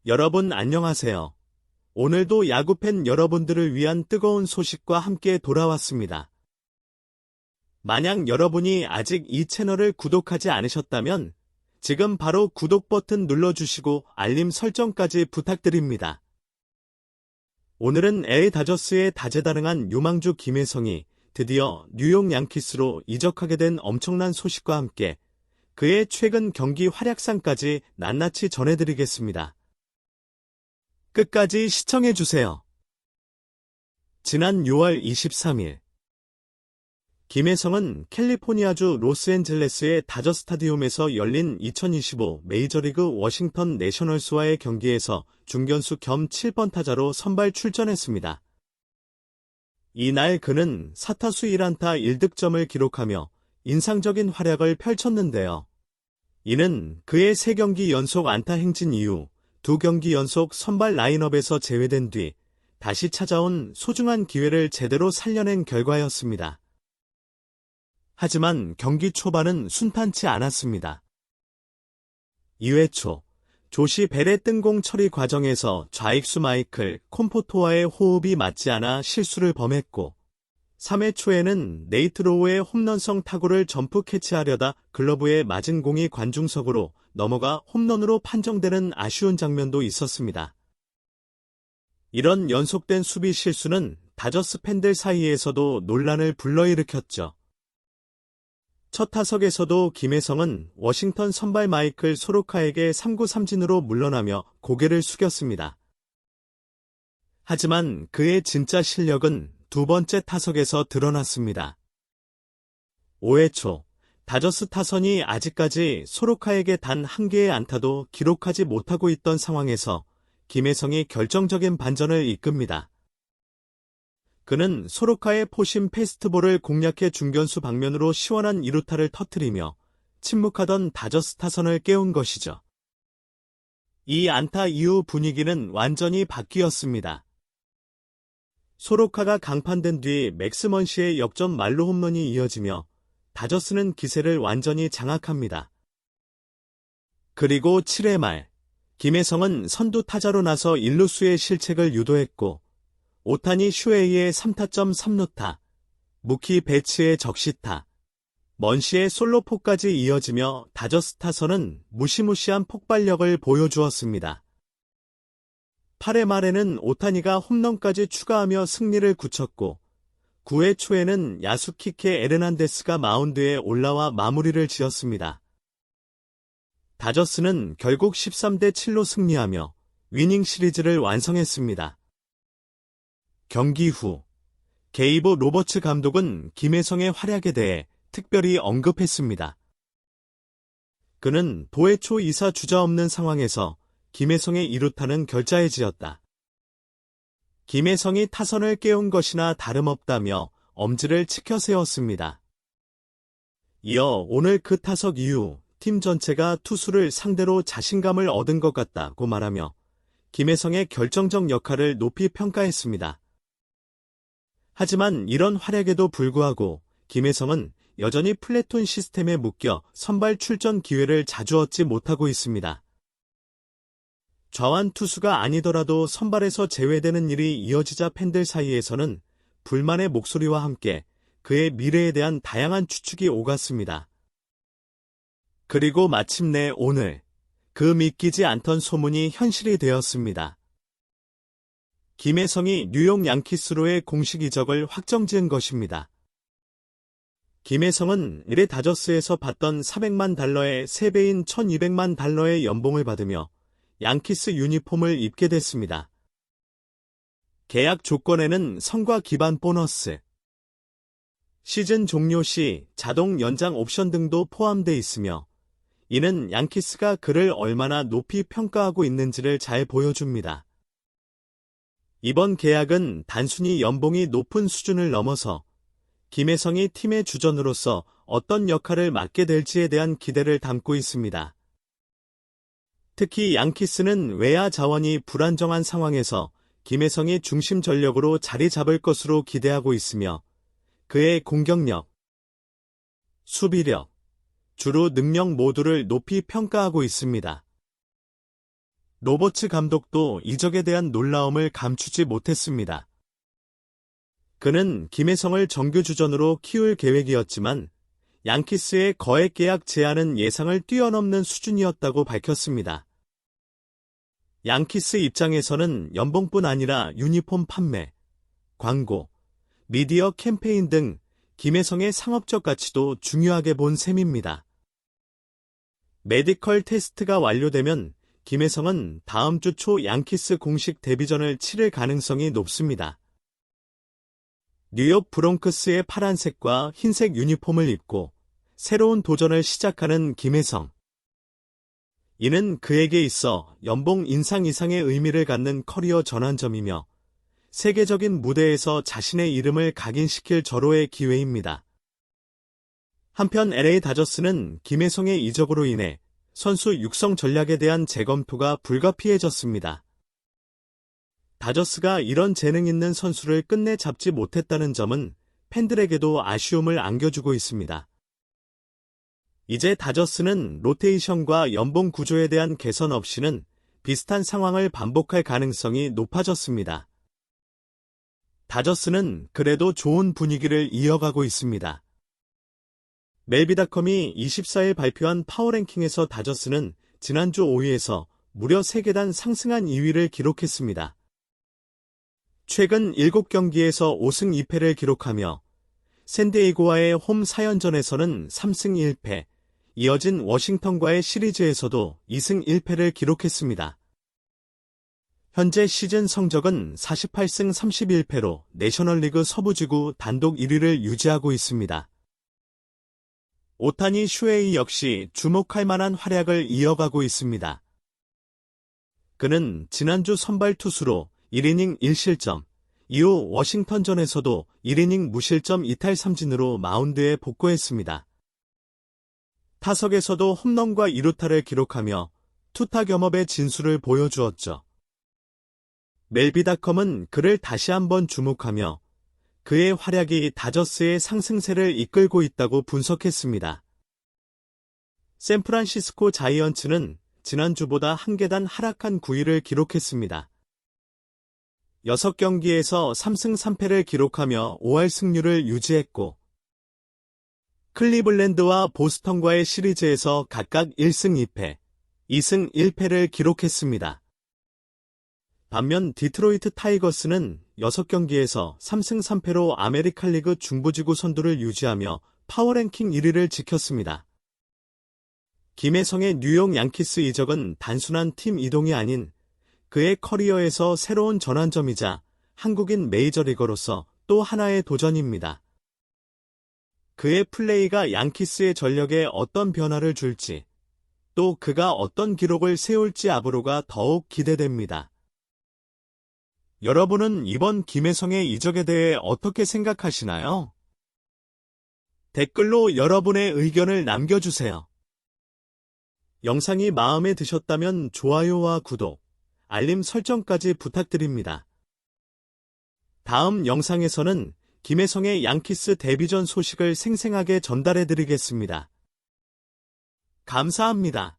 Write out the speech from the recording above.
여러분 안녕하세요. 오늘도 야구팬 여러분들을 위한 뜨거운 소식과 함께 돌아왔습니다. 만약 여러분이 아직 이 채널을 구독하지 않으셨다면 지금 바로 구독 버튼 눌러주시고 알림 설정까지 부탁드립니다. 오늘은 LA 다저스의 다재다능한 유망주 김혜성이 드디어 뉴욕 양키스로 이적하게 된 엄청난 소식과 함께 그의 최근 경기 활약상까지 낱낱이 전해드리겠습니다. 끝까지 시청해주세요. 지난 6월 23일 김혜성은 캘리포니아주 로스앤젤레스의 다저 스타디움에서 열린 2025 메이저리그 워싱턴 내셔널스와의 경기에서 중견수 겸 7번 타자로 선발 출전했습니다. 이날 그는 4타수 1안타 1득점을 기록하며 인상적인 활약을 펼쳤는데요. 이는 그의 3경기 연속 안타 행진 이후 2경기 연속 선발 라인업에서 제외된 뒤 다시 찾아온 소중한 기회를 제대로 살려낸 결과였습니다. 하지만 경기 초반은 순탄치 않았습니다. 2회 초 조시 벨의 뜬공 처리 과정에서 좌익수 마이클 콤포토와의 호흡이 맞지 않아 실수를 범했고 3회 초에는 네이트 로우의 홈런성 타구를 점프 캐치하려다 글러브에 맞은 공이 관중석으로 넘어가 홈런으로 판정되는 아쉬운 장면도 있었습니다. 이런 연속된 수비 실수는 다저스 팬들 사이에서도 논란을 불러일으켰죠. 첫 타석에서도 김혜성은 워싱턴 선발 마이클 소로카에게 3구 3진으로 물러나며 고개를 숙였습니다. 하지만 그의 진짜 실력은 두 번째 타석에서 드러났습니다. 5회 초 다저스 타선이 아직까지 소로카에게 단 한 개의 안타도 기록하지 못하고 있던 상황에서 김혜성이 결정적인 반전을 이끕니다. 그는 소로카의 포심 패스트볼을 공략해 중견수 방면으로 시원한 2루타를 터뜨리며 침묵하던 다저스 타선을 깨운 것이죠. 이 안타 이후 분위기는 완전히 바뀌었습니다. 소로카가 강판된 뒤 맥스 먼시의 역전 말로 홈런이 이어지며 다저스는 기세를 완전히 장악합니다. 그리고 7회 말 김혜성은 선두 타자로 나서 1루수의 실책을 유도했고 오타니 슈에이의 3타점 3루타, 무키 베츠의 적시타, 먼시의 솔로포까지 이어지며 다저스 타선은 무시무시한 폭발력을 보여주었습니다. 8회 말에는 오타니가 홈런까지 추가하며 승리를 굳혔고 9회 초에는 야수키케 에르난데스가 마운드에 올라와 마무리를 지었습니다. 다저스는 결국 13대 7로 승리하며 위닝 시리즈를 완성했습니다. 경기 후 게이브 로버츠 감독은 김혜성의 활약에 대해 특별히 언급했습니다. 그는 도회 초 2사 주자 없는 상황에서 김혜성의 2루타는 결자해지었다. 김혜성이 타선을 깨운 것이나 다름없다며 엄지를 치켜 세웠습니다. 이어 오늘 그 타석 이후 팀 전체가 투수를 상대로 자신감을 얻은 것 같다고 말하며 김혜성의 결정적 역할을 높이 평가했습니다. 하지만 이런 활약에도 불구하고 김혜성은 여전히 플래톤 시스템에 묶여 선발 출전 기회를 자주 얻지 못하고 있습니다. 좌완 투수가 아니더라도 선발에서 제외되는 일이 이어지자 팬들 사이에서는 불만의 목소리와 함께 그의 미래에 대한 다양한 추측이 오갔습니다. 그리고 마침내 오늘 그 믿기지 않던 소문이 현실이 되었습니다. 김혜성이 뉴욕 양키스로의 공식 이적을 확정지은 것입니다. 김혜성은 LA 다저스에서 받던 $400만 3배인 $1200만 연봉을 받으며 양키스 유니폼을 입게 됐습니다. 계약 조건에는 성과 기반 보너스, 시즌 종료 시 자동 연장 옵션 등도 포함되어 있으며 이는 양키스가 그를 얼마나 높이 평가하고 있는지를 잘 보여줍니다. 이번 계약은 단순히 연봉이 높은 수준을 넘어서 김혜성이 팀의 주전으로서 어떤 역할을 맡게 될지에 대한 기대를 담고 있습니다. 특히 양키스는 외야 자원이 불안정한 상황에서 김혜성이 중심 전력으로 자리 잡을 것으로 기대하고 있으며 그의 공격력, 수비력, 주루 능력 모두를 높이 평가하고 있습니다. 로버츠 감독도 이적에 대한 놀라움을 감추지 못했습니다. 그는 김혜성을 정규주전으로 키울 계획이었지만 양키스의 거액 계약 제안은 예상을 뛰어넘는 수준이었다고 밝혔습니다. 양키스 입장에서는 연봉뿐 아니라 유니폼 판매, 광고, 미디어 캠페인 등 김혜성의 상업적 가치도 중요하게 본 셈입니다. 메디컬 테스트가 완료되면 김혜성은 다음 주 초 양키스 공식 데뷔전을 치를 가능성이 높습니다. 뉴욕 브롱크스의 파란색과 흰색 유니폼을 입고 새로운 도전을 시작하는 김혜성. 이는 그에게 있어 연봉 인상 이상의 의미를 갖는 커리어 전환점이며 세계적인 무대에서 자신의 이름을 각인시킬 절호의 기회입니다. 한편 LA 다저스는 김혜성의 이적으로 인해 선수 육성 전략에 대한 재검토가 불가피해졌습니다. 다저스가 이런 재능 있는 선수를 끝내 잡지 못했다는 점은 팬들에게도 아쉬움을 안겨주고 있습니다. 이제 다저스는 로테이션과 연봉 구조에 대한 개선 없이는 비슷한 상황을 반복할 가능성이 높아졌습니다. 다저스는 그래도 좋은 분위기를 이어가고 있습니다. 멜비닷컴이 24일 발표한 파워랭킹에서 다저스는 지난주 5위에서 무려 3계단 상승한 2위를 기록했습니다. 최근 7경기에서 5승 2패를 기록하며 샌디에이고와의 홈 4연전에서는 3승 1패, 이어진 워싱턴과의 시리즈에서도 2승 1패를 기록했습니다. 현재 시즌 성적은 48승 31패로 내셔널리그 서부지구 단독 1위를 유지하고 있습니다. 오타니 슈에이 역시 주목할 만한 활약을 이어가고 있습니다. 그는 지난주 선발 투수로 1이닝 1실점, 이후 워싱턴전에서도 1이닝 무실점 이탈 삼진으로 마운드에 복구했습니다. 타석에서도 홈런과 2루타를 기록하며 투타 겸업의 진수를 보여주었죠. 멜비닷컴은 그를 다시 한번 주목하며 그의 활약이 다저스의 상승세를 이끌고 있다고 분석했습니다. 샌프란시스코 자이언츠는 지난주보다 한 계단 하락한 9위를 기록했습니다. 6경기에서 3승 3패를 기록하며 5할 승률을 유지했고 클리블랜드와 보스턴과의 시리즈에서 각각 1승 2패, 2승 1패를 기록했습니다. 반면 디트로이트 타이거스는 6경기에서 3승 3패로 아메리칸 리그 중부지구 선두를 유지하며 파워랭킹 1위를 지켰습니다. 김혜성의 뉴욕 양키스 이적은 단순한 팀 이동이 아닌 그의 커리어에서 새로운 전환점이자 한국인 메이저리거로서 또 하나의 도전입니다. 그의 플레이가 양키스의 전력에 어떤 변화를 줄지, 또 그가 어떤 기록을 세울지 앞으로가 더욱 기대됩니다. 여러분은 이번 김혜성의 이적에 대해 어떻게 생각하시나요? 댓글로 여러분의 의견을 남겨주세요. 영상이 마음에 드셨다면 좋아요와 구독, 알림 설정까지 부탁드립니다. 다음 영상에서는 김혜성의 양키스 데뷔전 소식을 생생하게 전달해드리겠습니다. 감사합니다.